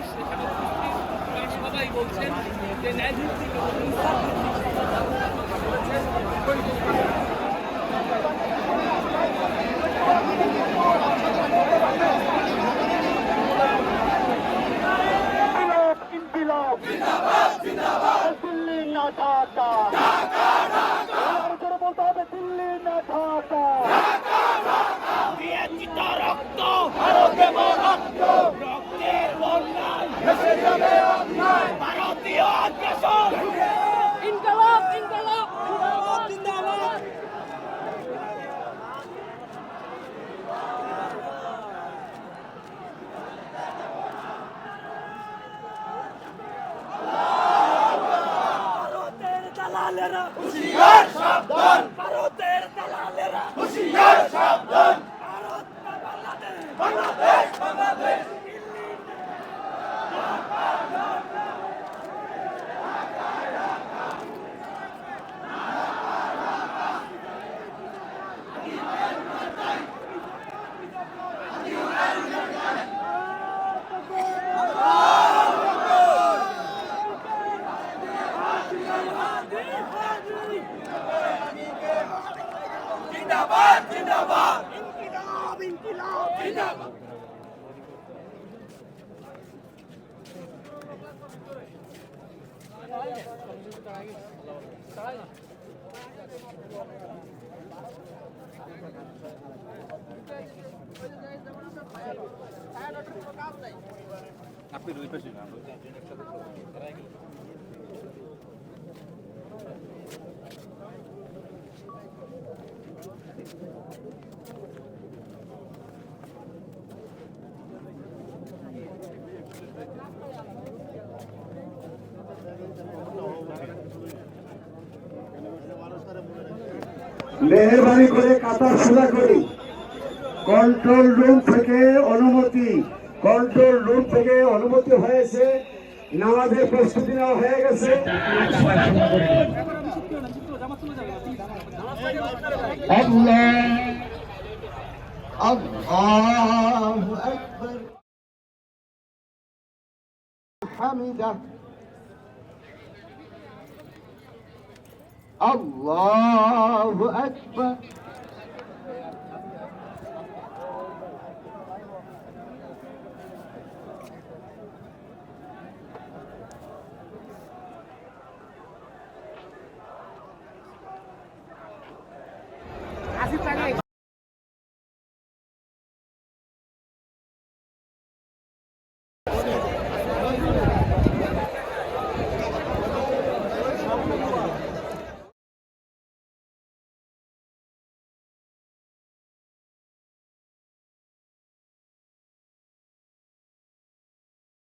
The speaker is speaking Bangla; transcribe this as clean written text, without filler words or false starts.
মানুষ এখানে উপস্থিত, তারা সবাই বলছেন যে ন্যায় ভিত্তিক এবং ইনসাফ ভিত্তিক সমাধান করেছেন। ইনকিলাব জিন্দাবাদ জিন্দাবাদ, দিল্লি না ঢাকা, ঢাকা ঢাকা, করে বলতে হবে দিল্লি না ঢাকা, ঢাকা ঢাকা, বিএনপির রক্ত ভারতে রক্ত, রক্তের বন্যায় ভেসে যাবে অন্যায়, ভারতীয় আগ্রাসন, ইনকিলাব ইনকিলাব জিন্দাবাদ জিন্দাবাদ। দালালেরা হুঁশিয়ার সাবধান, ভারতের দালালেরা হুঁশিয়ার সাবধান, ভারত না বাংলাদেশ, বাংলাদেশ বাংলাদেশ, জিন্দাবাদ জিন্দাবাদ, ইনকিলাব ইনকিলাব জিন্দাবাদ। আপনি দুই পাশে না মেহরবানি করে কাতার সোজা করি। কন্ট্রোল রুম থেকে অনুমতি হয়েছে, নামাজের প্রস্তুতি নেওয়া হয়ে গেছে। আল্লাহু আকবার হামিদা, আল্লাহু আকবার।